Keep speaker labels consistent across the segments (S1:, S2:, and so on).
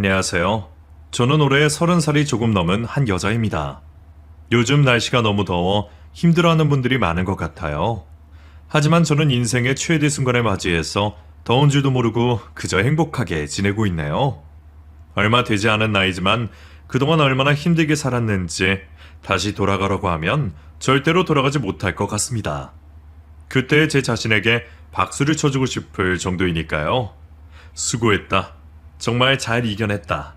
S1: 안녕하세요. 저는 올해 30살이 조금 넘은 한 여자입니다. 요즘 날씨가 너무 더워 힘들어하는 분들이 많은 것 같아요. 하지만 저는 인생의 최대 순간을 맞이해서 더운 줄도 모르고 그저 행복하게 지내고 있네요. 얼마 되지 않은 나이지만 그동안 얼마나 힘들게 살았는지 다시 돌아가라고 하면 절대로 돌아가지 못할 것 같습니다. 그때 제 자신에게 박수를 쳐주고 싶을 정도이니까요. 수고했다. 정말 잘 이겨냈다.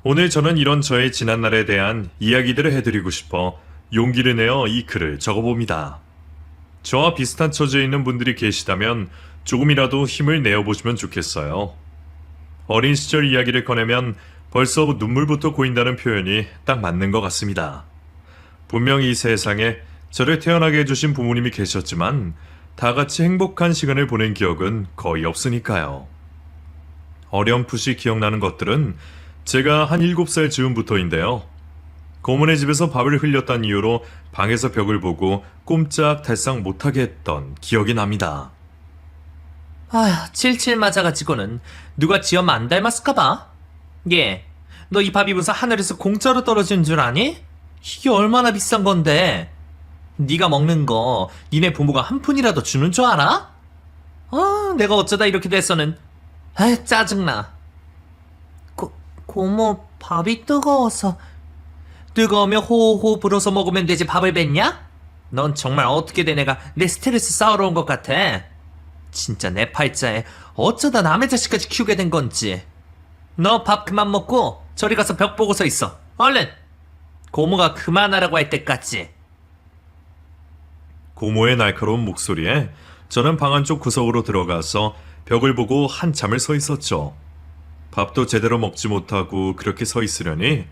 S1: 오늘 저는 이런 저의 지난날에 대한 이야기들을 해드리고 싶어 용기를 내어 이 글을 적어봅니다. 저와 비슷한 처지에 있는 분들이 계시다면 조금이라도 힘을 내어보시면 좋겠어요. 어린 시절 이야기를 꺼내면 벌써 눈물부터 고인다는 표현이 딱 맞는 것 같습니다. 분명히 이 세상에 저를 태어나게 해주신 부모님이 계셨지만 다 같이 행복한 시간을 보낸 기억은 거의 없으니까요. 어렴풋이 기억나는 것들은 제가 한 7살 즈음부터인데요. 고모네 집에서 밥을 흘렸다는 이유로 방에서 벽을 보고 꼼짝달싹 못하게 했던 기억이 납니다.
S2: 아휴, 칠칠 맞아가지고는 누가 지 엄마 안 닮았을까봐? 얘, 너 이 밥이 무슨 하늘에서 공짜로 떨어지는 줄 아니? 이게 얼마나 비싼 건데? 네가 먹는 거 니네 부모가 한 푼이라도 주는 줄 알아? 내가 어쩌다 이렇게 됐어는. 아휴, 짜증나. 고모, 밥이 뜨거워서. 뜨거우면 호호 불어서 먹으면 되지 밥을 뱉냐? 넌 정말 어떻게 된 애가 내 스트레스 쌓으러 온 것 같아. 진짜 내 팔자에 어쩌다 남의 자식까지 키우게 된 건지. 너 밥 그만 먹고 저리 가서 벽 보고 서 있어. 얼른! 고모가 그만하라고 할 때까지.
S1: 고모의 날카로운 목소리에 저는 방 안쪽 구석으로 들어가서 벽을 보고 한참을 서 있었죠. 밥도 제대로 먹지 못하고 그렇게 서 있으려니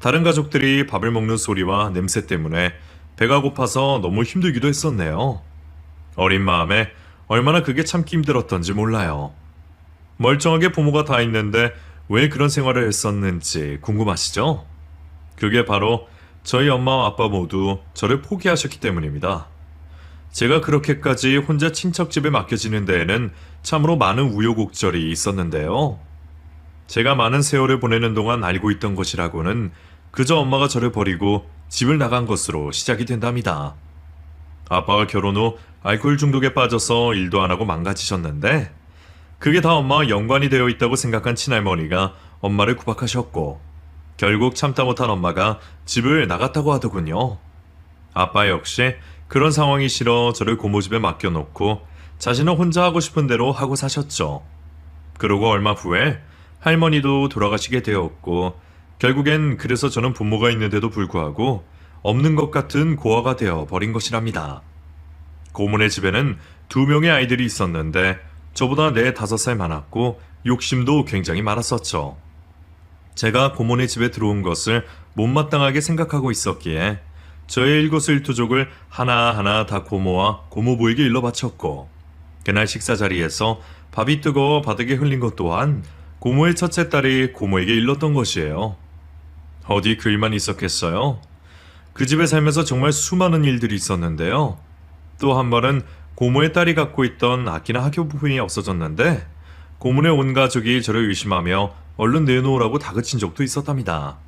S1: 다른 가족들이 밥을 먹는 소리와 냄새 때문에 배가 고파서 너무 힘들기도 했었네요. 어린 마음에 얼마나 그게 참기 힘들었던지 몰라요. 멀쩡하게 부모가 다 있는데 왜 그런 생활을 했었는지 궁금하시죠? 그게 바로 저희 엄마와 아빠 모두 저를 포기하셨기 때문입니다. 제가 그렇게까지 혼자 친척집에 맡겨지는 데에는 참으로 많은 우여곡절이 있었는데요. 제가 많은 세월을 보내는 동안 알고 있던 것이라고는 그저 엄마가 저를 버리고 집을 나간 것으로 시작이 된답니다. 아빠가 결혼 후 알코올 중독에 빠져서 일도 안 하고 망가지셨는데 그게 다 엄마와 연관이 되어 있다고 생각한 친할머니가 엄마를 구박하셨고 결국 참다 못한 엄마가 집을 나갔다고 하더군요. 아빠 역시 그런 상황이 싫어 저를 고모집에 맡겨놓고 자신은 혼자 하고 싶은 대로 하고 사셨죠. 그러고 얼마 후에 할머니도 돌아가시게 되었고 결국엔 그래서 저는 부모가 있는데도 불구하고 없는 것 같은 고아가 되어 버린 것이랍니다. 고모네 집에는 2명의 아이들이 있었는데 저보다 4, 5살 많았고 욕심도 굉장히 많았었죠. 제가 고모네 집에 들어온 것을 못마땅하게 생각하고 있었기에 저의 일거수일투족을 하나하나 다 고모와 고모부에게 일러 바쳤고 그날 식사 자리에서 밥이 뜨거워 바닥에 흘린 것 또한 고모의 첫째 딸이 고모에게 일렀던 것이에요. 어디 그 일만 있었겠어요? 그 집에 살면서 정말 수많은 일들이 있었는데요. 또 한 번은 고모의 딸이 갖고 있던 아끼는 학교 부품이 없어졌는데 고모네 온 가족이 저를 의심하며 얼른 내놓으라고 다그친 적도 있었답니다.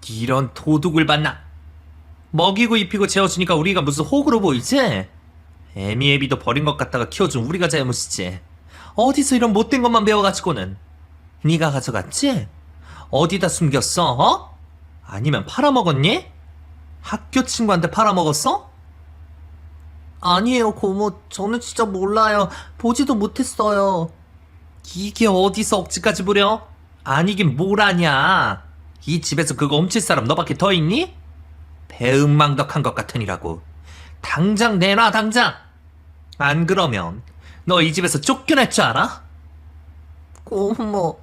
S2: 이런 도둑을 봤나? 먹이고 입히고 재워주니까 우리가 무슨 호구로 보이지? 애미애비도 버린 것 같다가 키워준 우리가 잘못이지. 어디서 이런 못된 것만 배워가지고는. 네가 가져갔지? 어디다 숨겼어? 어? 아니면 팔아먹었니? 학교 친구한테 팔아먹었어? 아니에요, 고모. 저는 진짜 몰라요. 보지도 못했어요. 이게 어디서 억지까지 부려? 아니긴 뭘 아냐. 이 집에서 그거 훔칠 사람 너밖에 더 있니? 배은망덕한 것 같으니라고. 당장 내놔, 당장. 안 그러면 너 이 집에서 쫓겨날 줄 알아? 고모,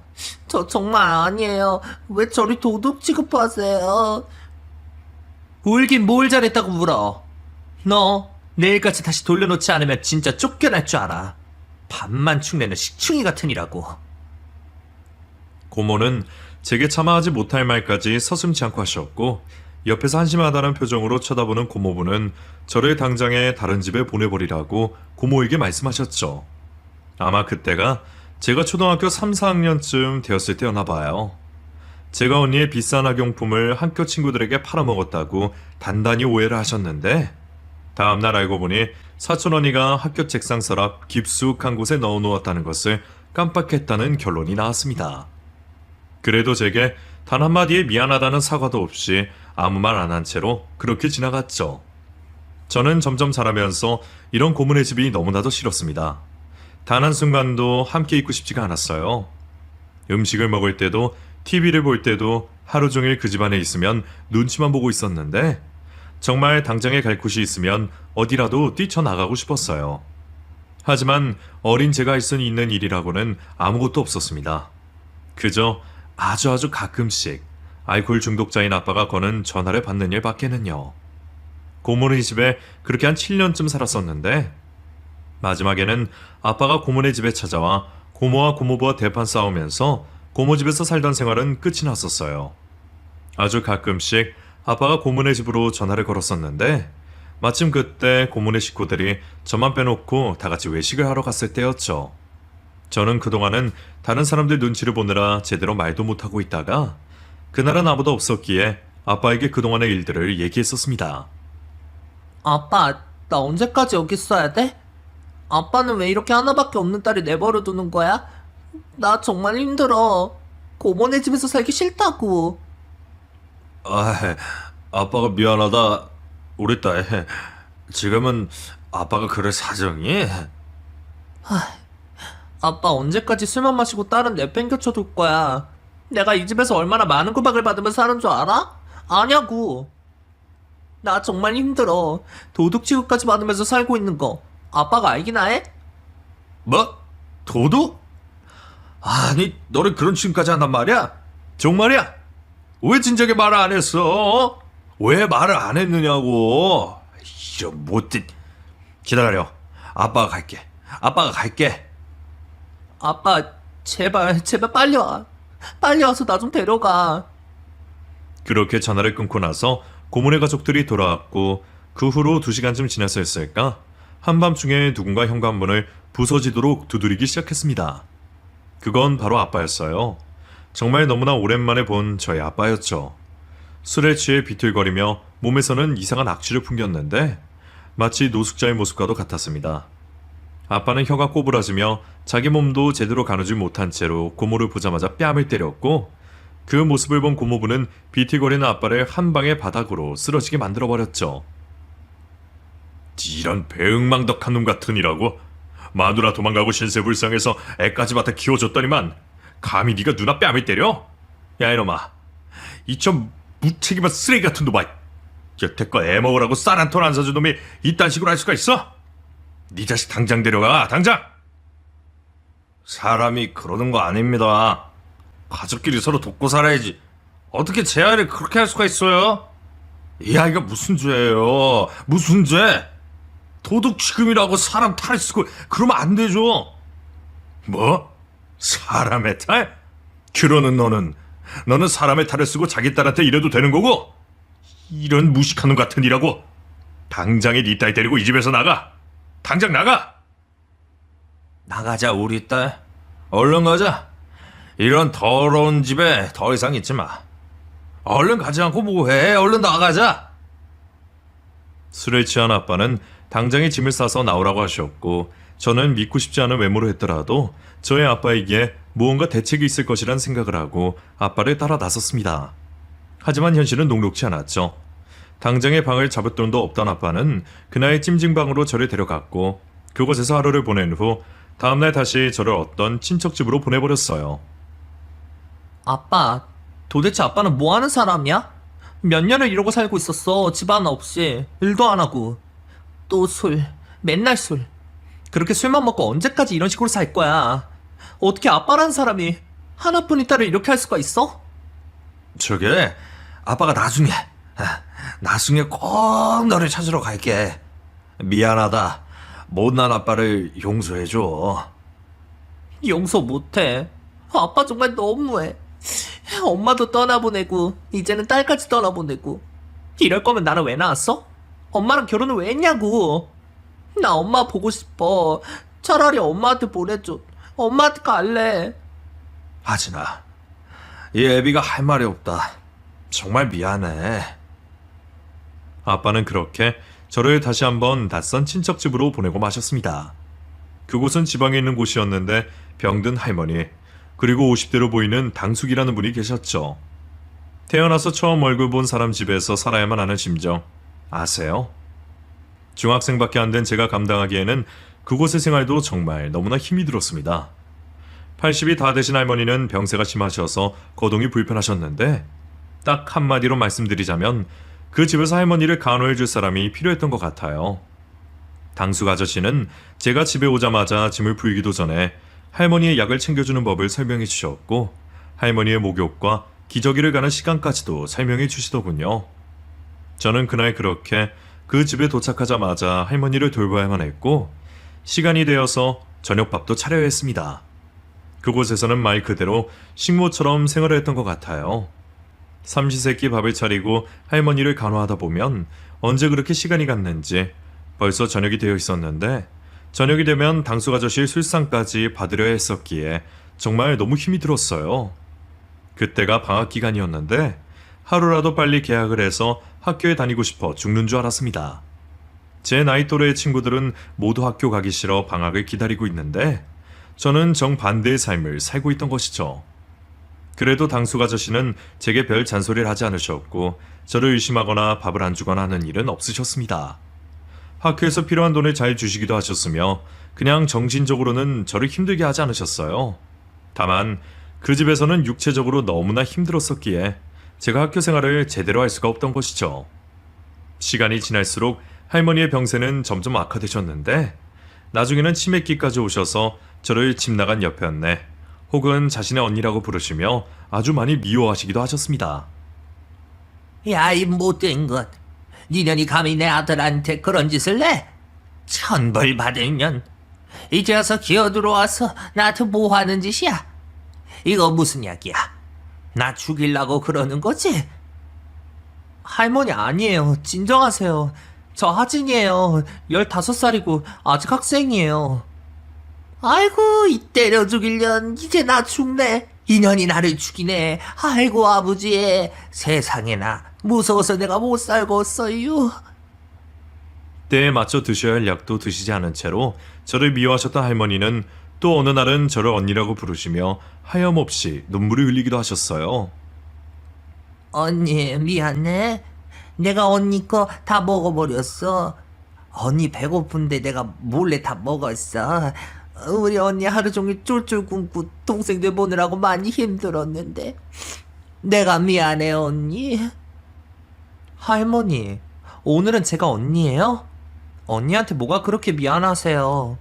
S2: 저 정말 아니에요. 왜 저를 도둑 취급하세요? 울긴 뭘 잘했다고 울어. 너 내일까지 다시 돌려놓지 않으면 진짜 쫓겨날 줄 알아. 밥만 축내는 식충이 같으니라고.
S1: 고모는 제게 참아하지 못할 말까지 서슴지 않고 하셨고 옆에서 한심하다는 표정으로 쳐다보는 고모부는 저를 당장에 다른 집에 보내버리라고 고모에게 말씀하셨죠. 아마 그때가 제가 초등학교 3, 4학년쯤 되었을 때였나 봐요. 제가 언니의 비싼 학용품을 학교 친구들에게 팔아먹었다고 단단히 오해를 하셨는데 다음날 알고 보니 사촌 언니가 학교 책상 서랍 깊숙한 곳에 넣어놓았다는 것을 깜빡했다는 결론이 나왔습니다. 그래도 제게 단 한마디의 미안하다는 사과도 없이 아무 말 안 한 채로 그렇게 지나갔죠. 저는 점점 자라면서 이런 고문의 집이 너무나도 싫었습니다. 단 한순간도 함께 있고 싶지가 않았어요. 음식을 먹을 때도 TV를 볼 때도 하루 종일 그 집안에 있으면 눈치만 보고 있었는데 정말 당장에 갈 곳이 있으면 어디라도 뛰쳐나가고 싶었어요. 하지만 어린 제가 할 수 있는 일이라고는 아무것도 없었습니다. 그저 아주 가끔씩 알코올 중독자인 아빠가 거는 전화를 받는 일 밖에는요. 고모네 집에 그렇게 한 7년쯤 살았었는데 마지막에는 아빠가 고모네 집에 찾아와 고모와 고모부와 대판 싸우면서 고모 집에서 살던 생활은 끝이 났었어요. 아주 가끔씩 아빠가 고모네 집으로 전화를 걸었었는데 마침 그때 고모네 식구들이 저만 빼놓고 다 같이 외식을 하러 갔을 때였죠. 저는 그동안은 다른 사람들 눈치를 보느라 제대로 말도 못하고 있다가 그날은 아무도 없었기에 아빠에게 그동안의 일들을 얘기했었습니다.
S2: 아빠, 나 언제까지 여기 있어야 돼? 아빠는 왜 이렇게 하나밖에 없는 딸이 내버려 두는 거야? 나 정말 힘들어. 고모네 집에서 살기 싫다고.
S1: 아빠가 미안하다. 우리 딸, 지금은 아빠가 그럴 사정이?
S2: 아빠 언제까지 술만 마시고 딸은 내팽겨쳐 둘 거야? 내가 이 집에서 얼마나 많은 구박을 받으면서 사는 줄 알아? 아냐고. 나 정말 힘들어. 도둑 취급까지 받으면서 살고 있는 거 아빠가 알기나 해?
S1: 뭐? 도둑? 아니, 너를 그런 취급까지 한단 말이야? 정말이야? 왜 진작에 말을 안 했어? 왜 말을 안 했느냐고. 이런 못된. 기다려. 아빠가 갈게.
S2: 아빠, 제발 빨리 와. 빨리 와서 나 좀 데려가.
S1: 그렇게 전화를 끊고 나서 고모네 가족들이 돌아왔고 그 후로 2시간쯤 지났었을까? 한밤중에 누군가 현관문을 부서지도록 두드리기 시작했습니다. 그건 바로 아빠였어요. 정말 너무나 오랜만에 본 저희 아빠였죠. 술에 취해 비틀거리며 몸에서는 이상한 악취를 풍겼는데 마치 노숙자의 모습과도 같았습니다. 아빠는 혀가 꼬부라지며 자기 몸도 제대로 가누지 못한 채로 고모를 보자마자 뺨을 때렸고 그 모습을 본 고모부는 비틀거리는 아빠를 한 방에 바닥으로 쓰러지게 만들어버렸죠. 이런 배응망덕한 놈 같으니라고? 마누라 도망가고 신세불상해서 애까지 맡아 키워줬더니만 감히 네가 누나 뺨을 때려? 야 이놈아, 이참 무책임한 쓰레기 같은 놈아. 여태껏 애 먹으라고 쌀 한 톨 안 사준 놈이 이딴 식으로 할 수가 있어? 네 자식 당장 데려가, 당장! 사람이 그러는 거 아닙니다. 가족끼리 서로 돕고 살아야지. 어떻게 제 아이를 그렇게 할 수가 있어요? 이 아이가 무슨 죄예요? 무슨 죄? 도둑 취급이라고 사람 탈 쓰고 그러면 안 되죠. 뭐? 사람의 탈? 그러는 너는 사람의 탈을 쓰고 자기 딸한테 이래도 되는 거고? 이런 무식한 놈 같은 이라고. 당장에 네 딸 데리고 이 집에서 나가. 당장 나가. 나가자 우리 딸. 얼른 가자. 이런 더러운 집에 더 이상 있지 마. 얼른 가지 않고 뭐해. 얼른 나가자. 술에 취한 아빠는 당장에 짐을 싸서 나오라고 하셨고 저는 믿고 싶지 않은 외모로 했더라도 저의 아빠에게 무언가 대책이 있을 것이란 생각을 하고 아빠를 따라 나섰습니다. 하지만 현실은 녹록지 않았죠. 당장에 방을 잡을 돈도 없던 아빠는 그날 찜질방으로 저를 데려갔고 그곳에서 하루를 보낸 후 다음날 다시 저를 어떤 친척집으로 보내버렸어요.
S2: 아빠, 도대체 아빠는 뭐 하는 사람이야? 몇 년을 이러고 살고 있었어. 집 하나 없이. 일도 안 하고. 또 술. 맨날 술. 그렇게 술만 먹고 언제까지 이런 식으로 살 거야? 어떻게 아빠라는 사람이 하나뿐인 딸을 이렇게 할 수가 있어?
S1: 저게 아빠가 나중에 꼭 너를 찾으러 갈게. 미안하다. 못난 아빠를 용서해줘.
S2: 용서 못해. 아빠 정말 너무해. 엄마도 떠나보내고 이제는 딸까지 떠나보내고. 이럴 거면 나는 왜 나왔어? 엄마랑 결혼을 왜 했냐고. 나 엄마 보고 싶어. 차라리 엄마한테 보내줘. 엄마한테 갈래.
S3: 하진아, 이 애비가 할 말이 없다. 정말 미안해.
S1: 아빠는 그렇게 저를 다시 한번 낯선 친척집으로 보내고 마셨습니다. 그곳은 지방에 있는 곳이었는데 병든 할머니, 그리고 50대로 보이는 당숙이라는 분이 계셨죠. 태어나서 처음 얼굴 본 사람 집에서 살아야만 하는 심정 아세요? 중학생밖에 안 된 제가 감당하기에는 그곳의 생활도 정말 너무나 힘이 들었습니다. 80이 다 되신 할머니는 병세가 심하셔서 거동이 불편하셨는데 딱 한마디로 말씀드리자면 그 집에서 할머니를 간호해 줄 사람이 필요했던 것 같아요. 당숙 아저씨는 제가 집에 오자마자 짐을 풀기도 전에 할머니의 약을 챙겨주는 법을 설명해 주셨고 할머니의 목욕과 기저귀를 가는 시간까지도 설명해 주시더군요. 저는 그날 그렇게 그 집에 도착하자마자 할머니를 돌봐야만 했고 시간이 되어서 저녁밥도 차려야 했습니다. 그곳에서는 말 그대로 식모처럼 생활을 했던 것 같아요. 삼시세끼 밥을 차리고 할머니를 간호하다 보면 언제 그렇게 시간이 갔는지 벌써 저녁이 되어 있었는데 저녁이 되면 당숙 아저씨의 술상까지 받으려야 했었기에 정말 너무 힘이 들었어요. 그때가 방학 기간이었는데 하루라도 빨리 개학을 해서 학교에 다니고 싶어 죽는 줄 알았습니다. 제 나이 또래의 친구들은 모두 학교 가기 싫어 방학을 기다리고 있는데 저는 정반대의 삶을 살고 있던 것이죠. 그래도 당숙 아저씨는 제게 별 잔소리를 하지 않으셨고 저를 의심하거나 밥을 안 주거나 하는 일은 없으셨습니다. 학교에서 필요한 돈을 잘 주시기도 하셨으며 그냥 정신적으로는 저를 힘들게 하지 않으셨어요. 다만 그 집에서는 육체적으로 너무나 힘들었었기에 제가 학교 생활을 제대로 할 수가 없던 것이죠. 시간이 지날수록 할머니의 병세는 점점 악화되셨는데 나중에는 치매기까지 오셔서 저를 집 나간 여편네 혹은 자신의 언니라고 부르시며 아주 많이 미워하시기도 하셨습니다.
S2: 야, 이 못된 것. 니년이 감히 내 아들한테 그런 짓을 내? 천벌 받으면 이제 와서 기어들어와서 나한테 뭐 하는 짓이야? 이거 무슨 약이야? 나 죽이려고 그러는 거지? 할머니 아니에요. 진정하세요. 저 하진이에요. 15살이고 아직 학생이에요. 아이고, 이 때려 죽이련 이제 나 죽네. 인연이 나를 죽이네. 아이고, 아버지. 세상에나 무서워서 내가 못 살겠어요.
S1: 때에 맞춰 드셔야 할 약도 드시지 않은 채로 저를 미워하셨던 할머니는 또 어느 날은 저를 언니라고 부르시며 하염없이 눈물을 흘리기도 하셨어요.
S2: 언니, 미안해. 내가 언니 거 다 먹어버렸어. 언니 배고픈데 내가 몰래 다 먹었어. 우리 언니 하루 종일 쫄쫄 굶고 동생들 보느라고 많이 힘들었는데 내가 미안해, 언니. 할머니, 오늘은 제가 언니예요? 언니한테 뭐가 그렇게 미안하세요?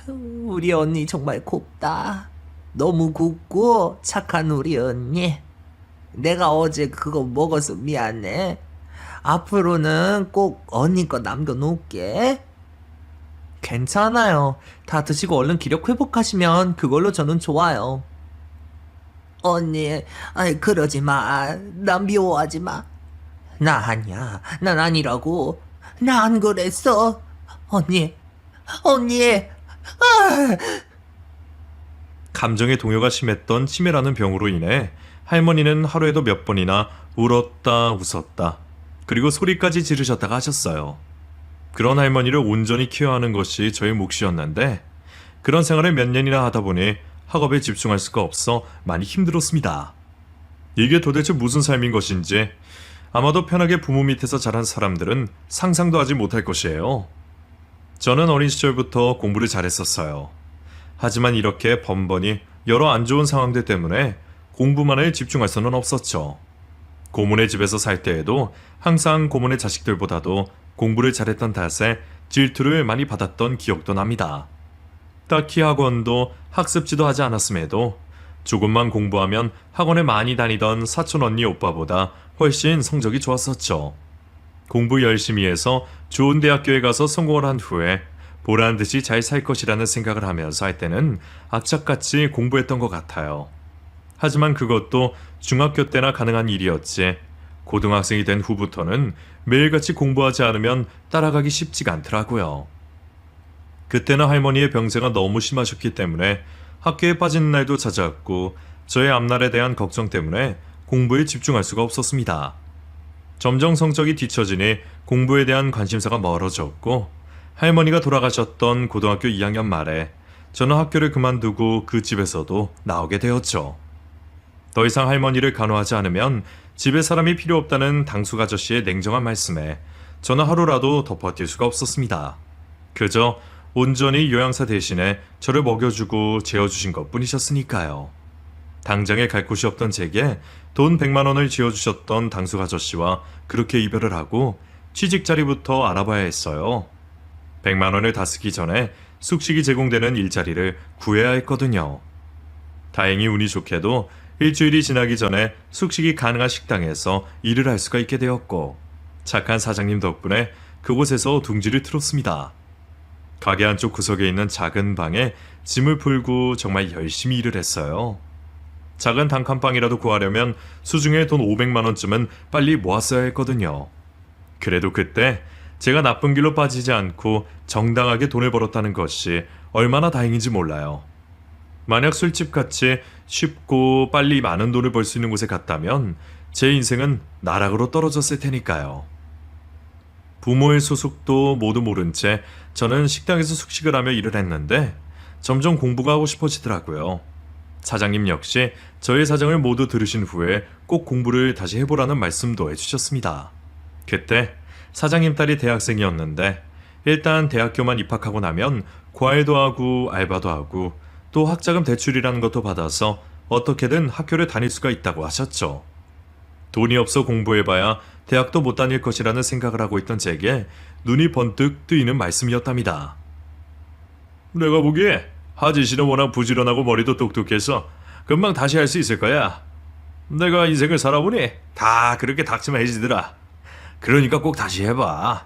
S2: 우리 언니 정말 곱다. 너무 곱고 착한 우리 언니. 내가 어제 그거 먹어서 미안해. 앞으로는 꼭 언니 거 남겨놓을게. 괜찮아요. 다 드시고 얼른 기력 회복하시면 그걸로 저는 좋아요. 언니, 아이, 그러지 마. 난 미워하지 마. 나 아니야. 난 아니라고. 나 안 그랬어. 언니,
S1: 감정의 동요가 심했던 치매라는 병으로 인해 할머니는 하루에도 몇 번이나 울었다 웃었다 그리고 소리까지 지르셨다가 하셨어요. 그런 할머니를 온전히 케어하는 것이 저의 몫이었는데 그런 생활을 몇 년이나 하다 보니 학업에 집중할 수가 없어 많이 힘들었습니다. 이게 도대체 무슨 삶인 것인지 아마도 편하게 부모 밑에서 자란 사람들은 상상도 하지 못할 것이에요. 저는 어린 시절부터 공부를 잘했었어요. 하지만 이렇게 번번이 여러 안 좋은 상황들 때문에 공부만을 집중할 수는 없었죠. 고모네 집에서 살 때에도 항상 고모네 자식들보다도 공부를 잘했던 탓에 질투를 많이 받았던 기억도 납니다. 딱히 학원도 학습지도 하지 않았음에도 조금만 공부하면 학원에 많이 다니던 사촌 언니 오빠보다 훨씬 성적이 좋았었죠. 공부 열심히 해서 좋은 대학교에 가서 성공을 한 후에 보란 듯이 잘 살 것이라는 생각을 하면서 할 때는 악착같이 공부했던 것 같아요. 하지만 그것도 중학교 때나 가능한 일이었지 고등학생이 된 후부터는 매일같이 공부하지 않으면 따라가기 쉽지가 않더라고요. 그때는 할머니의 병세가 너무 심하셨기 때문에 학교에 빠지는 날도 잦았고 저의 앞날에 대한 걱정 때문에 공부에 집중할 수가 없었습니다. 점점 성적이 뒤처지니 공부에 대한 관심사가 멀어졌고 할머니가 돌아가셨던 고등학교 2학년 말에 저는 학교를 그만두고 그 집에서도 나오게 되었죠. 더 이상 할머니를 간호하지 않으면 집에 사람이 필요 없다는 당숙 아저씨의 냉정한 말씀에 저는 하루라도 더 버틸 수가 없었습니다. 그저 온전히 요양사 대신에 저를 먹여주고 재워주신 것뿐이셨으니까요. 당장에 갈 곳이 없던 제게 돈 100만 원을 지어주셨던 당숙 아저씨와 그렇게 이별을 하고 취직 자리부터 알아봐야 했어요. 100만 원을 다 쓰기 전에 숙식이 제공되는 일자리를 구해야 했거든요. 다행히 운이 좋게도 일주일이 지나기 전에 숙식이 가능한 식당에서 일을 할 수가 있게 되었고 착한 사장님 덕분에 그곳에서 둥지를 틀었습니다. 가게 한쪽 구석에 있는 작은 방에 짐을 풀고 정말 열심히 일을 했어요. 작은 단칸방이라도 구하려면 수중에 돈 500만 원쯤은 빨리 모았어야 했거든요. 그래도 그때 제가 나쁜 길로 빠지지 않고 정당하게 돈을 벌었다는 것이 얼마나 다행인지 몰라요. 만약 술집같이 쉽고 빨리 많은 돈을 벌 수 있는 곳에 갔다면 제 인생은 나락으로 떨어졌을 테니까요. 부모의 소속도 모두 모른 채 저는 식당에서 숙식을 하며 일을 했는데 점점 공부가 하고 싶어지더라고요. 사장님 역시 저의 사정을 모두 들으신 후에 꼭 공부를 다시 해보라는 말씀도 해주셨습니다. 그때 사장님 딸이 대학생이었는데 일단 대학교만 입학하고 나면 과외도 하고 알바도 하고 또 학자금 대출이라는 것도 받아서 어떻게든 학교를 다닐 수가 있다고 하셨죠. 돈이 없어 공부해봐야 대학도 못 다닐 것이라는 생각을 하고 있던 제게 눈이 번뜩 뜨이는 말씀이었답니다. 내가 보기에 하진 씨는 워낙 부지런하고 머리도 똑똑해서 금방 다시 할 수 있을 거야. 내가 인생을 살아보니 다 그렇게 닥치만해지더라. 그러니까 꼭 다시 해봐.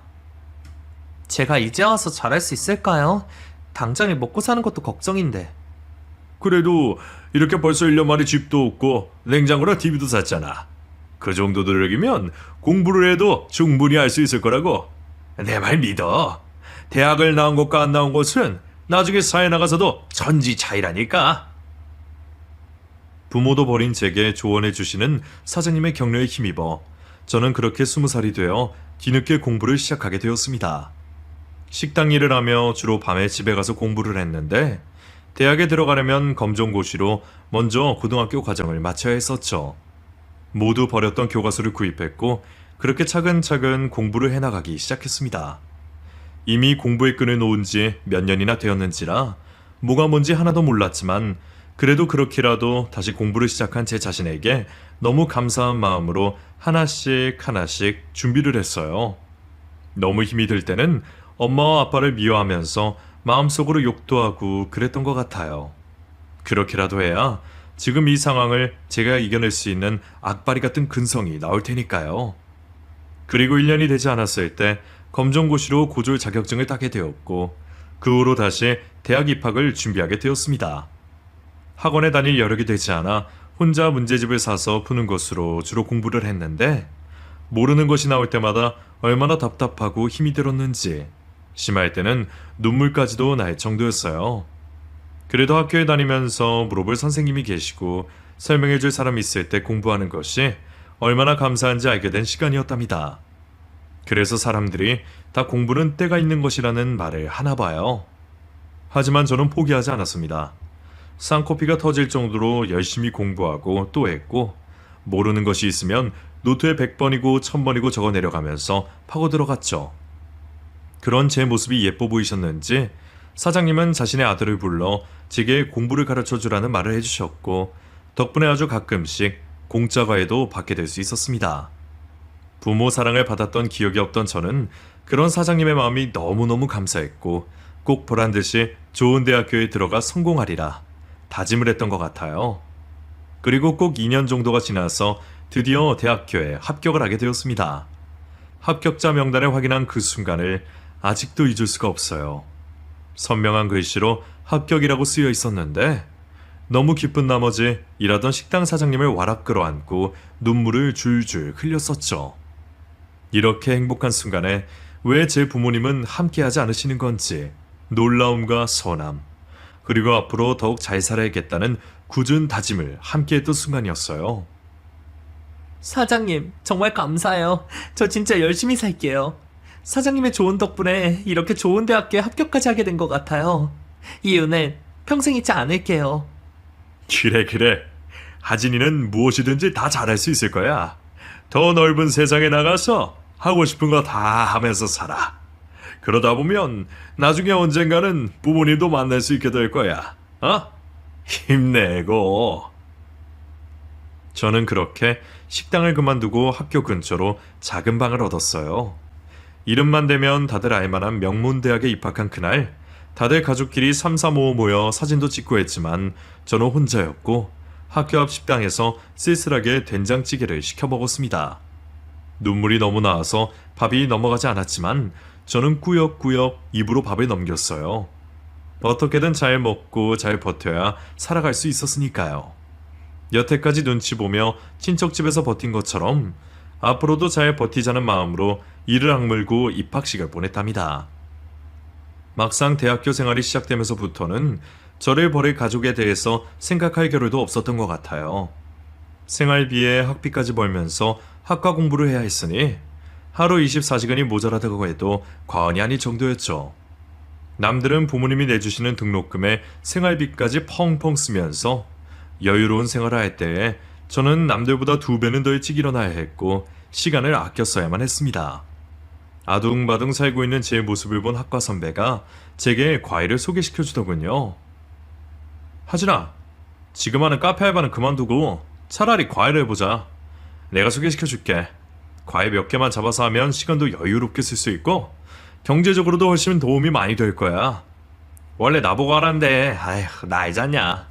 S2: 제가 이제 와서 잘할 수 있을까요? 당장에 먹고 사는 것도 걱정인데.
S1: 그래도 이렇게 벌써 1년 만에 집도 없고 냉장고랑 TV도 샀잖아. 그 정도 노력이면 공부를 해도 충분히 할 수 있을 거라고. 내 말 믿어. 대학을 나온 것과 안 나온 것은 나중에 사회 나가서도 천지 차이라니까. 부모도 버린 제게 조언해 주시는 사장님의 격려에 힘입어 저는 그렇게 20살이 되어 뒤늦게 공부를 시작하게 되었습니다. 식당 일을 하며 주로 밤에 집에 가서 공부를 했는데 대학에 들어가려면 검정고시로 먼저 고등학교 과정을 마쳐야 했었죠. 모두 버렸던 교과서를 구입했고 그렇게 차근차근 공부를 해나가기 시작했습니다. 이미 공부의 끈을 놓은 지 몇 년이나 되었는지라 뭐가 뭔지 하나도 몰랐지만 그래도 그렇게라도 다시 공부를 시작한 제 자신에게 너무 감사한 마음으로 하나씩 하나씩 준비를 했어요. 너무 힘이 들 때는 엄마와 아빠를 미워하면서 마음속으로 욕도 하고 그랬던 것 같아요. 그렇게라도 해야 지금 이 상황을 제가 이겨낼 수 있는 악바리 같은 근성이 나올 테니까요. 그리고 1년이 되지 않았을 때 검정고시로 고졸 자격증을 따게 되었고 그 후로 다시 대학 입학을 준비하게 되었습니다. 학원에 다닐 여력이 되지 않아 혼자 문제집을 사서 푸는 것으로 주로 공부를 했는데 모르는 것이 나올 때마다 얼마나 답답하고 힘이 들었는지 심할 때는 눈물까지도 날 정도였어요. 그래도 학교에 다니면서 물어볼 선생님이 계시고 설명해줄 사람이 있을 때 공부하는 것이 얼마나 감사한지 알게 된 시간이었답니다. 그래서 사람들이 다 공부는 때가 있는 것이라는 말을 하나 봐요. 하지만 저는 포기하지 않았습니다. 쌍코피가 터질 정도로 열심히 공부하고 또 했고 모르는 것이 있으면 노트에 100번이고 1000번이고 적어 내려가면서 파고 들어갔죠. 그런 제 모습이 예뻐 보이셨는지 사장님은 자신의 아들을 불러 제게 공부를 가르쳐주라는 말을 해주셨고 덕분에 아주 가끔씩 공짜 과외도 받게 될 수 있었습니다. 부모 사랑을 받았던 기억이 없던 저는 그런 사장님의 마음이 너무너무 감사했고 꼭 보란듯이 좋은 대학교에 들어가 성공하리라 다짐을 했던 것 같아요. 그리고 꼭 2년 정도가 지나서 드디어 대학교에 합격을 하게 되었습니다. 합격자 명단을 확인한 그 순간을 아직도 잊을 수가 없어요. 선명한 글씨로 합격이라고 쓰여 있었는데 너무 기쁜 나머지 일하던 식당 사장님을 와락 끌어안고 눈물을 줄줄 흘렸었죠. 이렇게 행복한 순간에 왜 제 부모님은 함께하지 않으시는 건지 놀라움과 서남, 그리고 앞으로 더욱 잘 살아야겠다는 굳은 다짐을 함께했던 순간이었어요.
S2: 사장님, 정말 감사해요. 저 진짜 열심히 살게요. 사장님의 좋은 덕분에 이렇게 좋은 대학교에 합격까지 하게 된 것 같아요. 이 은혜 평생 잊지 않을게요.
S1: 그래. 하진이는 무엇이든지 다 잘할 수 있을 거야. 더 넓은 세상에 나가서 하고 싶은 거 다 하면서 살아. 그러다 보면 나중에 언젠가는 부모님도 만날 수 있게 될 거야. 힘내고. 저는 그렇게 식당을 그만두고 학교 근처로 작은 방을 얻었어요. 이름만 대면 다들 알만한 명문대학에 입학한 그날, 다들 가족끼리 삼삼오오 모여 사진도 찍고 했지만 저는 혼자였고 학교 앞 식당에서 쓸쓸하게 된장찌개를 시켜 먹었습니다. 눈물이 너무 나와서 밥이 넘어가지 않았지만 저는 꾸역꾸역 입으로 밥을 넘겼어요. 어떻게든 잘 먹고 잘 버텨야 살아갈 수 있었으니까요. 여태까지 눈치 보며 친척집에서 버틴 것처럼 앞으로도 잘 버티자는 마음으로 이를 악물고 입학식을 보냈답니다. 막상 대학교 생활이 시작되면서부터는 저를 버릴 가족에 대해서 생각할 겨를도 없었던 것 같아요. 생활비에 학비까지 벌면서 학과 공부를 해야 했으니 하루 24시간이 모자라다고 해도 과언이 아닐 정도였죠. 남들은 부모님이 내주시는 등록금에 생활비까지 펑펑 쓰면서 여유로운 생활을 할 때에 저는 남들보다 2배는 더 일찍 일어나야 했고 시간을 아껴 써야만 했습니다. 아둥바둥 살고 있는 제 모습을 본 학과 선배가 제게 과외를 소개시켜 주더군요. 하진아, 지금 하는 카페 알바는 그만두고 차라리 과외를 해보자. 내가 소개시켜 줄게. 과외 몇 개만 잡아서 하면 시간도 여유롭게 쓸 수 있고 경제적으로도 훨씬 도움이 많이 될 거야. 원래 나보고 하란데 나 알잖냐.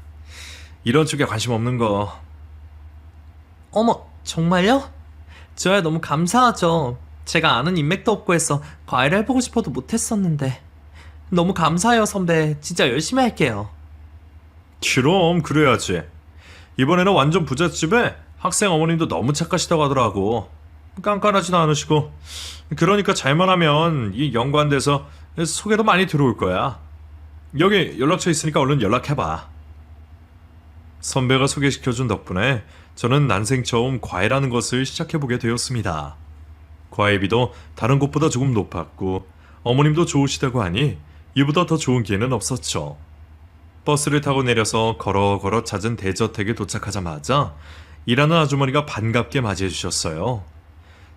S1: 이런 쪽에 관심 없는 거.
S2: 어머, 정말요? 저야 너무 감사하죠. 제가 아는 인맥도 없고 해서 과외를 해보고 싶어도 못했었는데. 너무 감사해요, 선배. 진짜 열심히 할게요.
S1: 그럼 그래야지. 이번에는 완전 부잣집에 학생 어머님도 너무 착하시다고 하더라고. 깐깐하지도 않으시고. 그러니까 잘만 하면 이 연관돼서 소개도 많이 들어올 거야. 여기 연락처 있으니까 얼른 연락해봐. 선배가 소개시켜준 덕분에 저는 난생 처음 과외라는 것을 시작해보게 되었습니다. 과외비도 다른 곳보다 조금 높았고 어머님도 좋으시다고 하니 이보다 더 좋은 기회는 없었죠. 버스를 타고 내려서 걸어 찾은 대저택에 도착하자마자 일하는 아주머니가 반갑게 맞이해 주셨어요.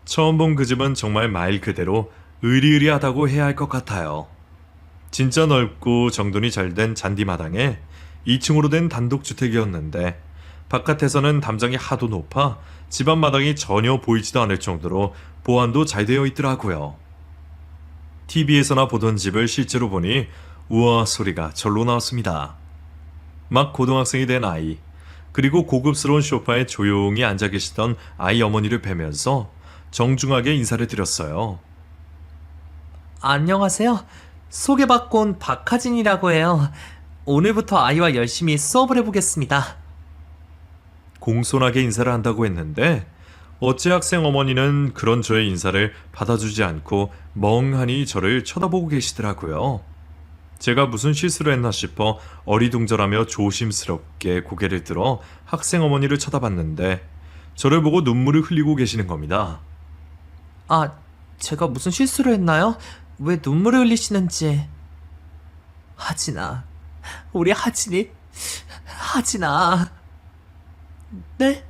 S1: 처음 본 그 집은 정말 말 그대로 으리으리하다고 해야 할 것 같아요. 진짜 넓고 정돈이 잘 된 잔디마당에 2층으로 된 단독주택이었는데 바깥에서는 담장이 하도 높아 집 앞마당이 전혀 보이지도 않을 정도로 보안도 잘 되어 있더라고요. TV에서나 보던 집을 실제로 보니 우와 소리가 절로 나왔습니다. 막 고등학생이 된 아이, 그리고 고급스러운 소파에 조용히 앉아 계시던 아이 어머니를 뵈면서 정중하게 인사를 드렸어요.
S2: 안녕하세요. 소개받고 온 박하진이라고 해요. 오늘부터 아이와 열심히 수업을 해보겠습니다.
S1: 공손하게 인사를 한다고 했는데 어째 학생 어머니는 그런 저의 인사를 받아주지 않고 멍하니 저를 쳐다보고 계시더라고요. 제가 무슨 실수를 했나 싶어 어리둥절하며 조심스럽게 고개를 들어 학생 어머니를 쳐다봤는데 저를 보고 눈물을 흘리고 계시는 겁니다.
S2: 아, 제가 무슨 실수를 했나요? 왜 눈물을 흘리시는지. 하진아, 우리 하진이? 하진아. 네?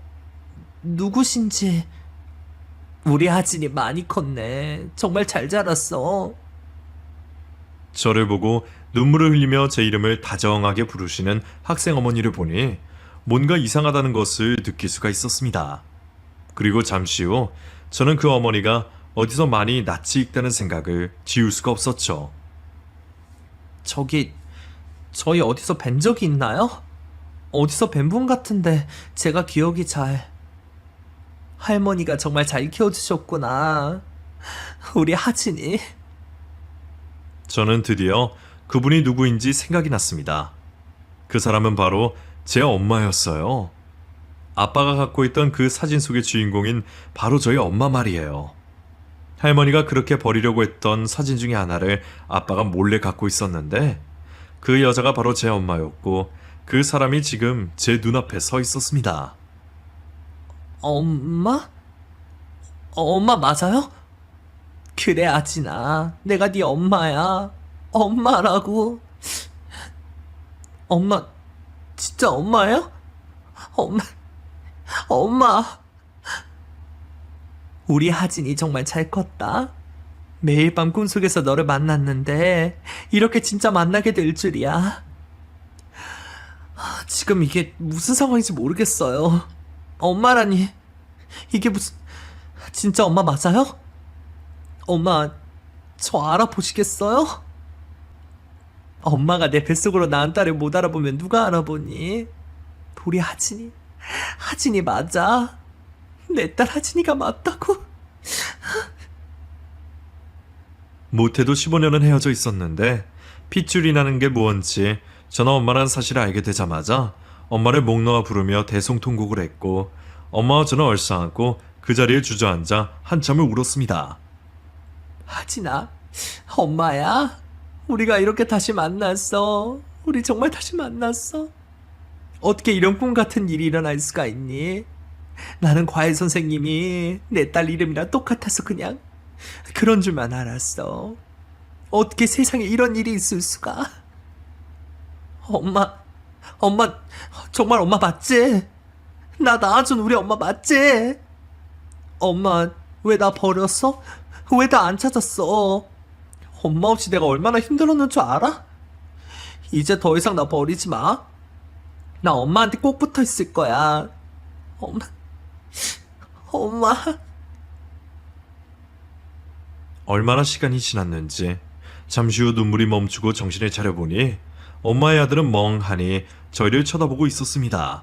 S2: 누구신지. 우리 하진이 많이 컸네. 정말 잘 자랐어.
S1: 저를 보고 눈물을 흘리며 제 이름을 다정하게 부르시는 학생 어머니를 보니 뭔가 이상하다는 것을 느낄 수가 있었습니다. 그리고 잠시 후 저는 그 어머니가 어디서 많이 낯이 익다는 생각을 지울 수가 없었죠.
S2: 저희 어디서 뵌 적이 있나요? 어디서 뵌 분 같은데 제가 기억이 잘. 할머니가 정말 잘 키워주셨구나. 우리 하진이.
S1: 저는 드디어 그분이 누구인지 생각이 났습니다. 그 사람은 바로 제 엄마였어요. 아빠가 갖고 있던 그 사진 속의 주인공인 바로 저희 엄마 말이에요. 할머니가 그렇게 버리려고 했던 사진 중에 하나를 아빠가 몰래 갖고 있었는데 그 여자가 바로 제 엄마였고 그 사람이 지금 제 눈앞에 서 있었습니다.
S2: 엄마? 엄마 맞아요? 그래 아진아, 내가 네 엄마야. 엄마라고. 엄마 진짜 엄마예요? 엄마. 우리 하진이 정말 잘 컸다. 매일 밤 꿈속에서 너를 만났는데 이렇게 진짜 만나게 될 줄이야. 지금 이게 무슨 상황인지 모르겠어요. 엄마라니, 이게 무슨, 진짜 엄마 맞아요? 엄마 저 알아보시겠어요? 엄마가 내 뱃속으로 낳은 딸을 못 알아보면 누가 알아보니? 우리 하진이 맞아. 내 딸 하진이가 맞다고.
S1: 못해도 15년은 헤어져 있었는데 핏줄이 나는 게 뭔지 저는 엄마란 사실을 알게 되자마자 엄마를 목 놓아 부르며 대성통곡을 했고 엄마와 저는 얼싸안고 그 자리에 주저앉아 한참을 울었습니다.
S2: 하진아, 엄마야. 우리가 이렇게 다시 만났어. 우리 정말 다시 만났어. 어떻게 이런 꿈 같은 일이 일어날 수가 있니? 나는 과외 선생님이 내 딸 이름이랑 똑같아서 그냥 그런 줄만 알았어. 어떻게 세상에 이런 일이 있을 수가? 엄마, 정말 엄마 맞지? 나 낳아준 우리 엄마 맞지? 엄마, 왜 나 버렸어? 왜 나 안 찾았어? 엄마 없이 내가 얼마나 힘들었는 줄 알아? 이제 더 이상 나 버리지 마. 나 엄마한테 꼭 붙어 있을 거야. 엄마.
S1: 얼마나 시간이 지났는지 잠시 후 눈물이 멈추고 정신을 차려보니 엄마의 아들은 멍하니 저희를 쳐다보고 있었습니다.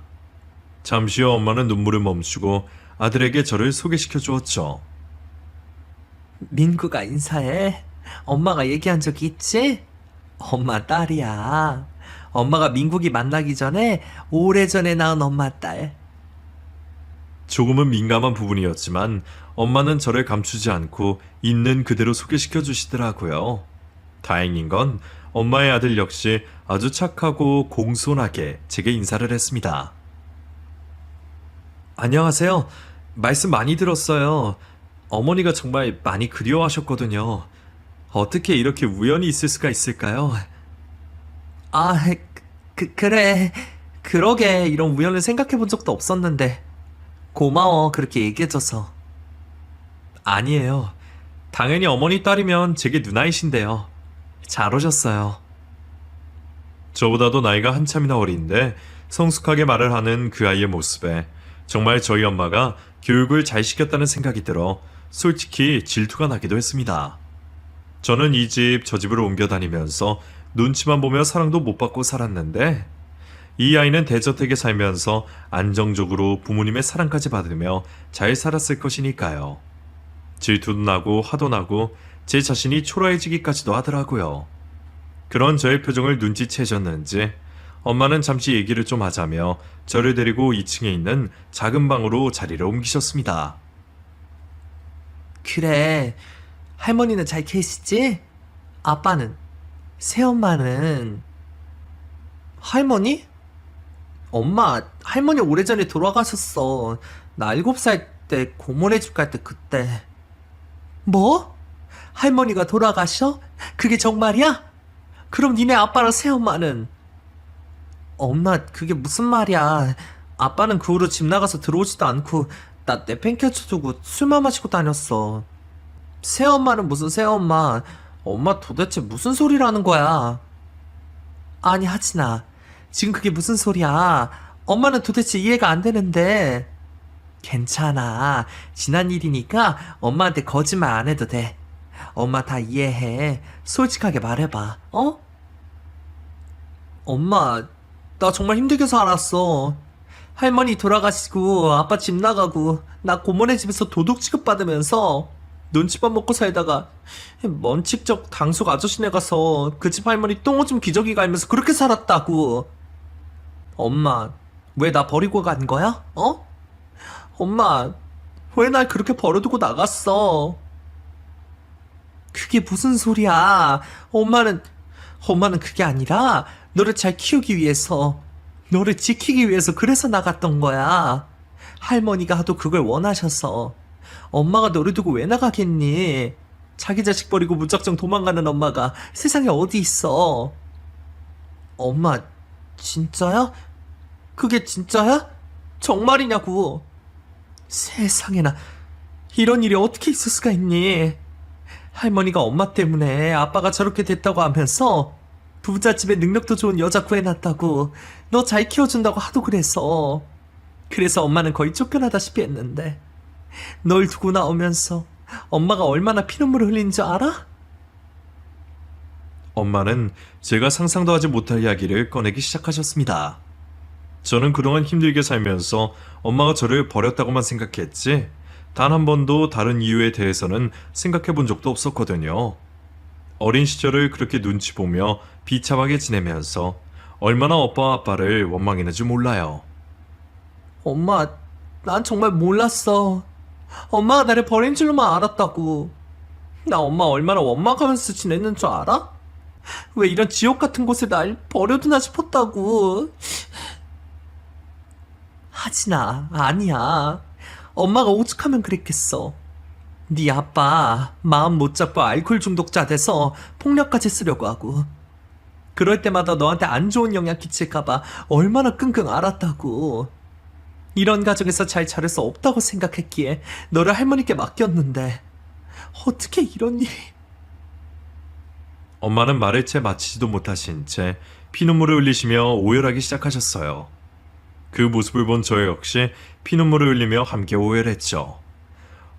S1: 잠시 후 엄마는 눈물을 멈추고 아들에게 저를 소개시켜 주었죠.
S2: 민구가 인사해. 엄마가 얘기한 적 있지? 엄마 딸이야. 엄마가 민국이 만나기 전에 오래전에 낳은 엄마 딸.
S1: 조금은 민감한 부분이었지만 엄마는 저를 감추지 않고 있는 그대로 소개시켜 주시더라고요. 다행인 건 엄마의 아들 역시 아주 착하고 공손하게 제게 인사를 했습니다.
S2: 안녕하세요. 말씀 많이 들었어요. 어머니가 정말 많이 그리워하셨거든요. 어떻게 이렇게 우연히 있을 수가 있을까요? 아, 그래. 그러게, 이런 우연을 생각해 본 적도 없었는데. 고마워, 그렇게 얘기해줘서. 아니에요. 당연히 어머니 딸이면 제게 누나이신데요. 잘 오셨어요.
S1: 저보다도 나이가 한참이나 어린데 성숙하게 말을 하는 그 아이의 모습에 정말 저희 엄마가 교육을 잘 시켰다는 생각이 들어 솔직히 질투가 나기도 했습니다. 저는 이 집 저 집으로 옮겨 다니면서 눈치만 보며 사랑도 못 받고 살았는데 이 아이는 대저택에 살면서 안정적으로 부모님의 사랑까지 받으며 잘 살았을 것이니까요. 질투도 나고 화도 나고 제 자신이 초라해지기까지도 하더라고요. 그런 저의 표정을 눈치채셨는지 엄마는 잠시 얘기를 좀 하자며 저를 데리고 2층에 있는 작은 방으로 자리를 옮기셨습니다.
S2: 그래, 할머니는 잘 계시지? 아빠는? 새엄마는? 할머니? 엄마, 할머니 오래전에 돌아가셨어. 나 7살 때 고모네 집 갈 때 그때. 뭐? 할머니가 돌아가셔? 그게 정말이야? 그럼 니네 아빠랑 새엄마는? 엄마, 그게 무슨 말이야. 아빠는 그 후로 집 나가서 들어오지도 않고 나 내팽개쳐주고 술만 마시고 다녔어. 새엄마는 무슨 새엄마. 엄마 도대체 무슨 소리라는 거야. 아니 하진아, 지금 그게 무슨 소리야. 엄마는 도대체 이해가 안 되는데. 괜찮아, 지난 일이니까 엄마한테 거짓말 안 해도 돼. 엄마 다 이해해. 솔직하게 말해봐. 어? 엄마, 나 정말 힘들게 살았어. 할머니 돌아가시고 아빠 집 나가고 나 고모네 집에서 도둑 취급받으면서 눈치밥 먹고 살다가 먼치적 당숙 아저씨네 가서 그 집 할머니 똥오줌 기저귀 갈면서 그렇게 살았다고. 엄마, 왜 나 버리고 간 거야? 어? 엄마, 왜 날 그렇게 버려두고 나갔어? 그게 무슨 소리야? 엄마는 그게 아니라 너를 잘 키우기 위해서, 너를 지키기 위해서 그래서 나갔던 거야. 할머니가 하도 그걸 원하셔서. 엄마가 너를 두고 왜 나가겠니? 자기 자식 버리고 무작정 도망가는 엄마가 세상에 어디 있어? 엄마, 진짜야? 그게 진짜야? 정말이냐고. 세상에나, 이런 일이 어떻게 있을 수가 있니? 할머니가 엄마 때문에 아빠가 저렇게 됐다고 하면서 부잣집에 능력도 좋은 여자 구해놨다고, 너 잘 키워준다고 하도 그래서 엄마는 거의 쫓겨나다시피 했는데, 널 두고 나오면서 엄마가 얼마나 피눈물을 흘린 줄 알아?
S1: 엄마는 제가 상상도 하지 못할 이야기를 꺼내기 시작하셨습니다. 저는 그동안 힘들게 살면서 엄마가 저를 버렸다고만 생각했지 단 한 번도 다른 이유에 대해서는 생각해 본 적도 없었거든요. 어린 시절을 그렇게 눈치 보며 비참하게 지내면서 얼마나 오빠와 아빠를 원망했는지 몰라요.
S2: 엄마, 난 정말 몰랐어. 엄마가 나를 버린 줄로만 알았다고. 나 엄마 얼마나 원망하면서 지냈는 줄 알아? 왜 이런 지옥 같은 곳에 날 버려두나 싶었다고. 하진아, 아니야. 엄마가 오죽하면 그랬겠어. 네 아빠 마음 못 잡고 알코올 중독자 돼서 폭력까지 쓰려고 하고, 그럴 때마다 너한테 안 좋은 영향 끼칠까봐 얼마나 끙끙 앓았다고. 이런 가정에서 잘 자랄 수 없다고 생각했기에 너를 할머니께 맡겼는데 어떻게 이런 일이...
S1: 엄마는 말을 채 마치지도 못하신 채 피눈물을 흘리시며 오열하기 시작하셨어요. 그 모습을 본 저 역시 피눈물을 흘리며 함께 오열했죠.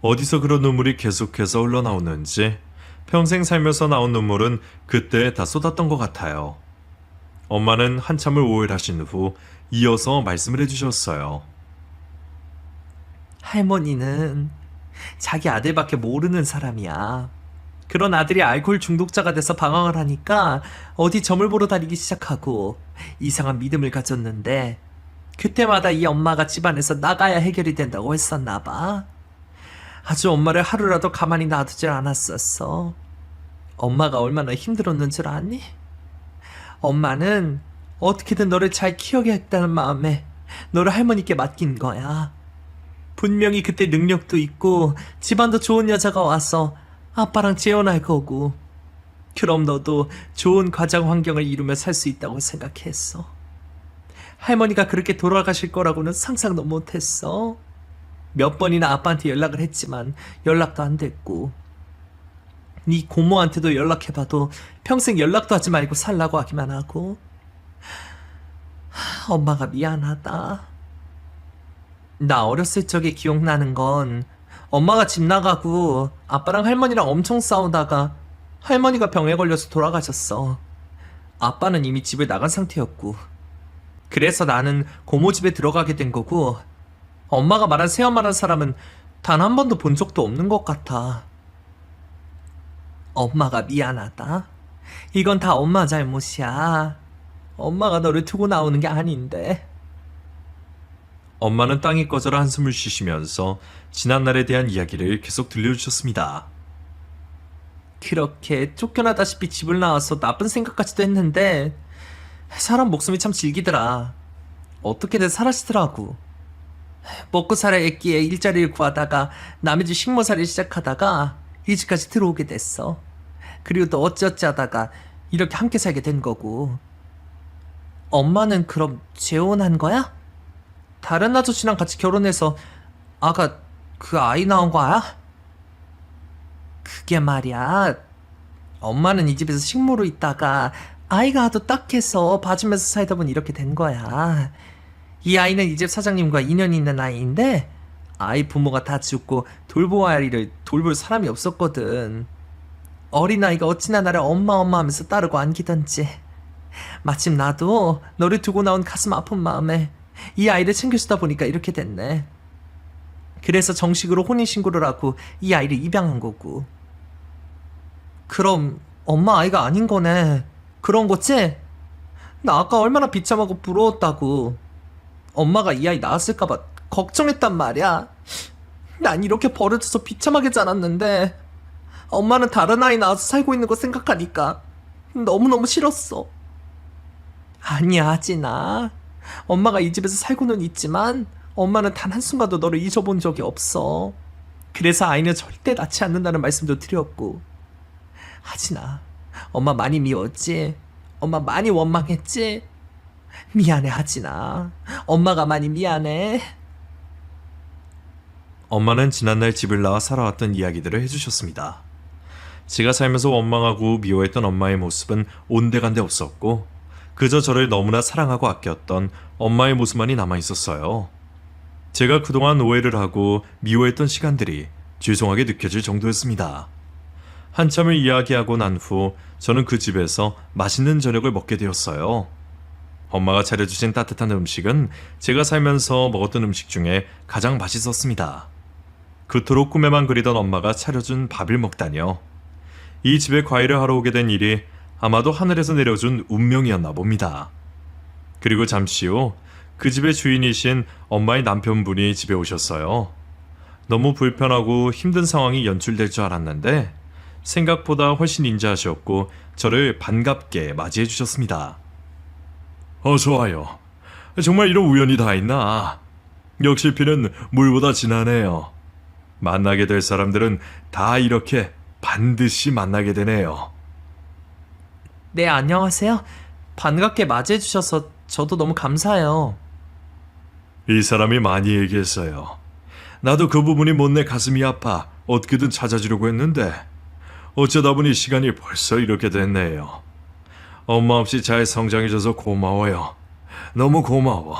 S1: 어디서 그런 눈물이 계속해서 흘러나오는지 평생 살면서 나온 눈물은 그때 다 쏟았던 것 같아요. 엄마는 한참을 오열하신 후 이어서 말씀을 해주셨어요.
S2: 할머니는 자기 아들밖에 모르는 사람이야. 그런 아들이 알코올 중독자가 돼서 방황을 하니까 어디 점을 보러 다니기 시작하고 이상한 믿음을 가졌는데, 그때마다 이 엄마가 집안에서 나가야 해결이 된다고 했었나 봐. 아주 엄마를 하루라도 가만히 놔두질 않았었어. 엄마가 얼마나 힘들었는 줄 아니? 엄마는 어떻게든 너를 잘 키워야겠다는 마음에 너를 할머니께 맡긴 거야. 분명히 그때 능력도 있고 집안도 좋은 여자가 와서 아빠랑 재혼할 거고, 그럼 너도 좋은 가정 환경을 이루며 살 수 있다고 생각했어. 할머니가 그렇게 돌아가실 거라고는 상상도 못했어. 몇 번이나 아빠한테 연락을 했지만 연락도 안 됐고, 네 고모한테도 연락해봐도 평생 연락도 하지 말고 살라고 하기만 하고. 엄마가 미안하다. 나 어렸을 적에 기억나는 건 엄마가 집 나가고 아빠랑 할머니랑 엄청 싸우다가 할머니가 병에 걸려서 돌아가셨어. 아빠는 이미 집을 나간 상태였고, 그래서 나는 고모 집에 들어가게 된 거고, 엄마가 말한 새엄마란 사람은 단 한 번도 본 적도 없는 것 같아. 엄마가 미안하다. 이건 다 엄마 잘못이야. 엄마가 너를 두고 나오는 게 아닌데.
S1: 엄마는 땅이 꺼져라 한숨을 쉬시면서 지난날에 대한 이야기를 계속 들려주셨습니다.
S2: 그렇게 쫓겨나다시피 집을 나와서 나쁜 생각까지도 했는데 사람 목숨이 참 질기더라. 어떻게든 사라지더라고. 먹고 살아 애끼에 일자리를 구하다가 남의 집 식모살이를 시작하다가 이 집까지 들어오게 됐어. 그리고 또 어찌어찌 하다가 이렇게 함께 살게 된 거고. 엄마는 그럼 재혼한 거야? 다른 아저씨랑 같이 결혼해서 아가 그 아이 낳은 거야? 그게 말이야, 엄마는 이 집에서 식모로 있다가 아이가 하도 딱해서 봐주면서 살다 보니 이렇게 된 거야. 이 아이는 이 집 사장님과 인연이 있는 아이인데 아이 부모가 다 죽고 돌보아야 할 일을 돌볼 사람이 없었거든. 어린아이가 어찌나 나를 엄마 하면서 따르고 안기던지. 마침 나도 너를 두고 나온 가슴 아픈 마음에 이 아이를 챙겨주다 보니까 이렇게 됐네. 그래서 정식으로 혼인신고를 하고 이 아이를 입양한 거고. 그럼 엄마 아이가 아닌 거네. 그런 거지? 나 아까 얼마나 비참하고 부러웠다고. 엄마가 이 아이 낳았을까봐 걱정했단 말이야. 난 이렇게 버려져서 비참하게 자랐는데 엄마는 다른 아이 낳아서 살고 있는 거 생각하니까 너무너무 싫었어. 아니야, 하진아. 엄마가 이 집에서 살고는 있지만 엄마는 단 한순간도 너를 잊어본 적이 없어. 그래서 아이는 절대 낳지 않는다는 말씀도 드렸고. 하진아, 엄마 많이 미웠지? 엄마 많이 원망했지? 미안해, 하진아. 엄마가 많이 미안해.
S1: 엄마는 지난날 집을 나와 살아왔던 이야기들을 해주셨습니다. 제가 살면서 원망하고 미워했던 엄마의 모습은 온데간데 없었고 그저 저를 너무나 사랑하고 아꼈던 엄마의 모습만이 남아있었어요. 제가 그동안 오해를 하고 미워했던 시간들이 죄송하게 느껴질 정도였습니다. 한참을 이야기하고 난 후 저는 그 집에서 맛있는 저녁을 먹게 되었어요. 엄마가 차려주신 따뜻한 음식은 제가 살면서 먹었던 음식 중에 가장 맛있었습니다. 그토록 꿈에만 그리던 엄마가 차려준 밥을 먹다니요. 이 집에 과일을 하러 오게 된 일이 아마도 하늘에서 내려준 운명이었나 봅니다. 그리고 잠시 후 그 집의 주인이신 엄마의 남편분이 집에 오셨어요. 너무 불편하고 힘든 상황이 연출될 줄 알았는데 생각보다 훨씬 인자하셨고 저를 반갑게 맞이해 주셨습니다. 어서 와요. 정말 이런 우연이 다 있나? 역시 피는 물보다 진하네요. 만나게 될 사람들은 다 이렇게 반드시 만나게 되네요.
S2: 네, 안녕하세요. 반갑게 맞이해주셔서 저도 너무 감사해요.
S1: 이 사람이 많이 얘기했어요. 나도 그 부분이 못내 가슴이 아파 어떻게든 찾아주려고 했는데 어쩌다 보니 시간이 벌써 이렇게 됐네요. 엄마 없이 잘 성장해줘서 고마워요. 너무 고마워.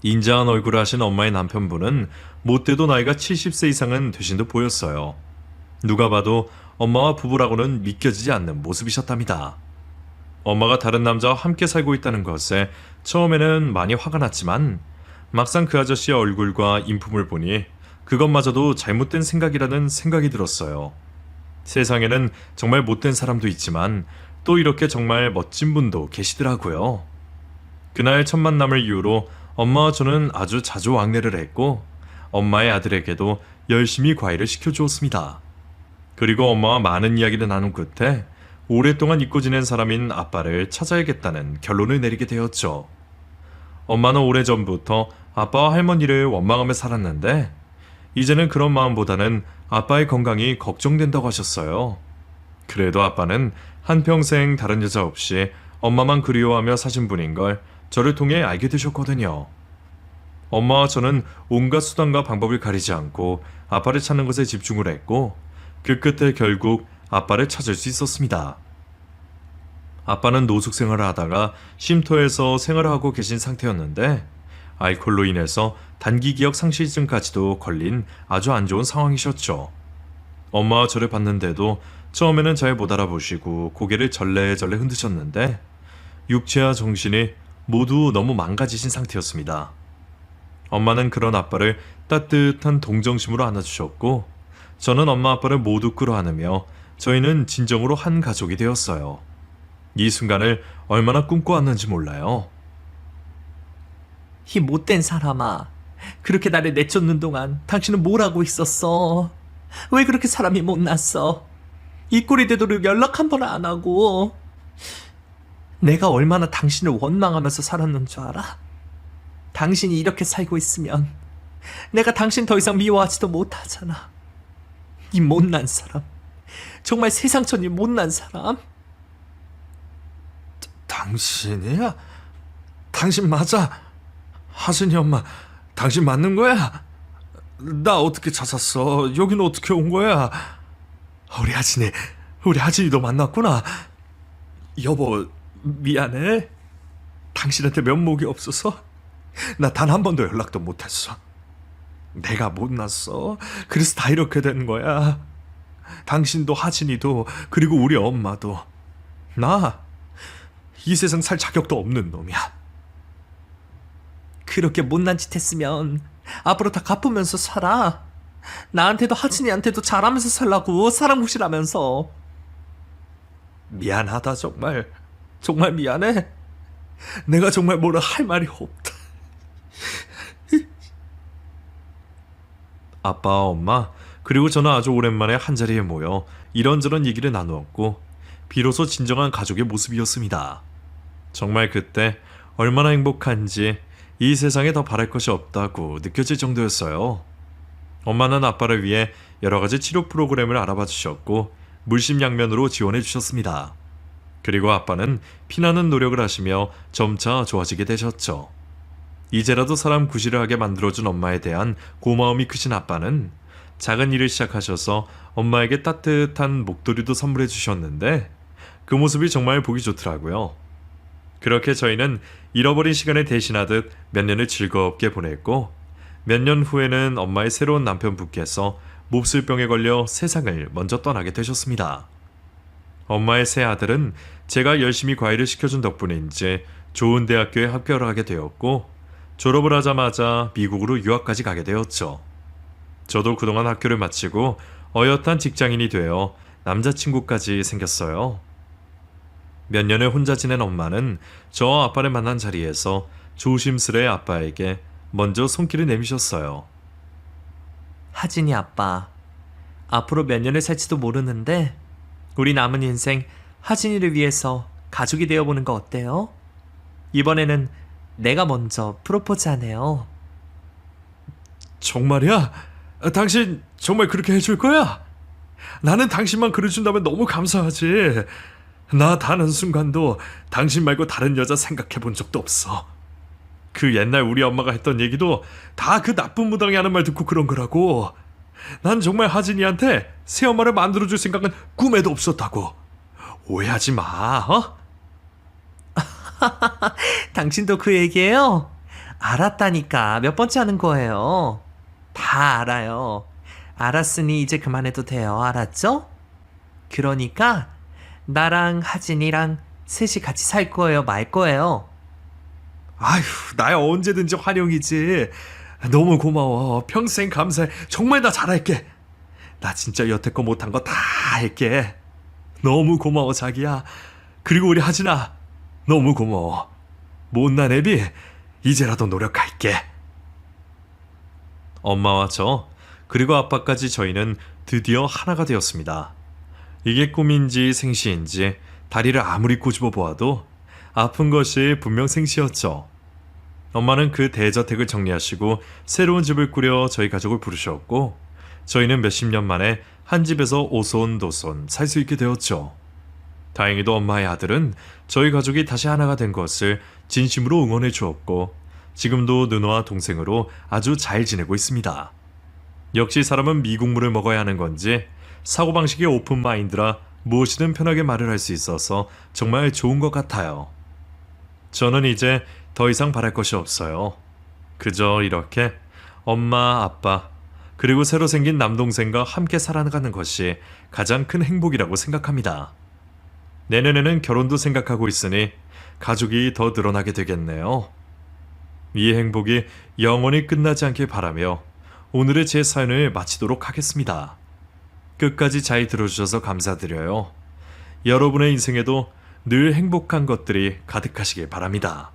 S1: 인자한 얼굴을 하신 엄마의 남편분은 못돼도 나이가 70세 이상은 되신 듯 보였어요. 누가 봐도 엄마와 부부라고는 믿겨지지 않는 모습이셨답니다. 엄마가 다른 남자와 함께 살고 있다는 것에 처음에는 많이 화가 났지만 막상 그 아저씨의 얼굴과 인품을 보니 그것마저도 잘못된 생각이라는 생각이 들었어요. 세상에는 정말 못된 사람도 있지만 또 이렇게 정말 멋진 분도 계시더라고요. 그날 첫 만남을 이유로 엄마와 저는 아주 자주 왕래를 했고 엄마의 아들에게도 열심히 과일을 시켜주었습니다. 그리고 엄마와 많은 이야기를 나눈 끝에 오랫동안 잊고 지낸 사람인 아빠를 찾아야겠다는 결론을 내리게 되었죠. 엄마는 오래전부터 아빠와 할머니를 원망하며 살았는데 이제는 그런 마음보다는 아빠의 건강이 걱정된다고 하셨어요. 그래도 아빠는 한평생 다른 여자 없이 엄마만 그리워하며 사신 분인 걸 저를 통해 알게 되셨거든요. 엄마와 저는 온갖 수단과 방법을 가리지 않고 아빠를 찾는 것에 집중을 했고 그 끝에 결국 아빠를 찾을 수 있었습니다. 아빠는 노숙 생활을 하다가 쉼터에서 생활을 하고 계신 상태였는데 알코올로 인해서 단기 기억 상실증까지도 걸린 아주 안 좋은 상황이셨죠. 엄마와 저를 봤는데도 처음에는 잘 못 알아보시고 고개를 절레절레 흔드셨는데 육체와 정신이 모두 너무 망가지신 상태였습니다. 엄마는 그런 아빠를 따뜻한 동정심으로 안아주셨고 저는 엄마 아빠를 모두 끌어안으며 저희는 진정으로 한 가족이 되었어요. 이 순간을 얼마나 꿈꿔왔는지 몰라요.
S2: 이 못된 사람아. 그렇게 나를 내쫓는 동안 당신은 뭘 하고 있었어? 왜 그렇게 사람이 못났어? 이 꼴이 되도록 연락 한 번 안 하고. 내가 얼마나 당신을 원망하면서 살았는 줄 알아? 당신이 이렇게 살고 있으면 내가 당신 더 이상 미워하지도 못하잖아. 이 못난 사람. 정말 세상천지 못난 사람.
S3: 당신이야? 당신 맞아? 하순이 엄마, 당신 맞는 거야? 나 어떻게 찾았어? 여긴 어떻게 온 거야? 우리 하진이도 만났구나. 여보, 미안해. 당신한테 면목이 없어서 나 단 한 번도 연락도 못했어. 내가 못났어. 그래서 다 이렇게 된 거야. 당신도 하진이도 그리고 우리 엄마도. 나 이 세상 살 자격도 없는 놈이야.
S2: 그렇게 못난 짓 했으면 앞으로 다 갚으면서 살아. 나한테도 하진이한테도 잘하면서 살라고. 사람 구실하면서.
S3: 미안하다 정말. 정말 미안해. 내가 정말 뭐라 할 말이 없다.
S1: 아빠와 엄마 그리고 저는 아주 오랜만에 한자리에 모여 이런저런 얘기를 나누었고 비로소 진정한 가족의 모습이었습니다. 정말 그때 얼마나 행복한지 이 세상에 더 바랄 것이 없다고 느껴질 정도였어요. 엄마는 아빠를 위해 여러 가지 치료 프로그램을 알아봐 주셨고 물심양면으로 지원해 주셨습니다. 그리고 아빠는 피나는 노력을 하시며 점차 좋아지게 되셨죠. 이제라도 사람 구실을 하게 만들어준 엄마에 대한 고마움이 크신 아빠는 작은 일을 시작하셔서 엄마에게 따뜻한 목도리도 선물해 주셨는데 그 모습이 정말 보기 좋더라고요. 그렇게 저희는 잃어버린 시간을 대신하듯 몇 년을 즐겁게 보냈고 몇 년 후에는 엄마의 새로운 남편분께서 몹쓸병에 걸려 세상을 먼저 떠나게 되셨습니다. 엄마의 새 아들은 제가 열심히 과외를 시켜준 덕분인지 좋은 대학교에 합격을 하게 되었고 졸업을 하자마자 미국으로 유학까지 가게 되었죠. 저도 그동안 학교를 마치고 어엿한 직장인이 되어 남자친구까지 생겼어요. 몇 년을 혼자 지낸 엄마는 저와 아빠를 만난 자리에서 조심스레 아빠에게 먼저 손길을 내미셨어요.
S2: 하진이 아빠, 앞으로 몇 년을 살지도 모르는데 우리 남은 인생 하진이를 위해서 가족이 되어보는 거 어때요? 이번에는 내가 먼저 프로포즈하네요.
S3: 정말이야? 당신 정말 그렇게 해줄 거야? 나는 당신만 그래준다면 너무 감사하지. 나 단 한순간도 당신 말고 다른 여자 생각해 본 적도 없어. 그 옛날 우리 엄마가 했던 얘기도 다 그 나쁜 무당이 하는 말 듣고 그런 거라고. 난 정말 하진이한테 새엄마를 만들어줄 생각은 꿈에도 없었다고. 오해하지 마, 어?
S2: 당신도 그 얘기예요? 알았다니까. 몇 번째 하는 거예요. 다 알아요. 알았으니 이제 그만해도 돼요. 알았죠? 그러니까 나랑 하진이랑 셋이 같이 살 거예요, 말 거예요?
S3: 아휴, 나야 언제든지 환영이지. 너무 고마워. 평생 감사해. 정말 나 잘할게. 나 진짜 여태껏 못한 거 다 할게. 너무 고마워, 자기야. 그리고 우리 하진아, 너무 고마워. 못난 애비, 이제라도 노력할게.
S1: 엄마와 저, 그리고 아빠까지 저희는 드디어 하나가 되었습니다. 이게 꿈인지 생시인지 다리를 아무리 꼬집어 보아도 아픈 것이 분명 생시였죠. 엄마는 그 대저택을 정리하시고 새로운 집을 꾸려 저희 가족을 부르셨고 저희는 몇십 년 만에 한 집에서 오손도손 살 수 있게 되었죠. 다행히도 엄마의 아들은 저희 가족이 다시 하나가 된 것을 진심으로 응원해 주었고 지금도 누나와 동생으로 아주 잘 지내고 있습니다. 역시 사람은 미국물을 먹어야 하는 건지 사고방식이 오픈 마인드라 무엇이든 편하게 말을 할 수 있어서 정말 좋은 것 같아요. 저는 이제 더 이상 바랄 것이 없어요. 그저 이렇게 엄마, 아빠, 그리고 새로 생긴 남동생과 함께 살아가는 것이 가장 큰 행복이라고 생각합니다. 내년에는 결혼도 생각하고 있으니 가족이 더 늘어나게 되겠네요. 이 행복이 영원히 끝나지 않길 바라며 오늘의 제 사연을 마치도록 하겠습니다. 끝까지 잘 들어주셔서 감사드려요. 여러분의 인생에도 늘 행복한 것들이 가득하시길 바랍니다.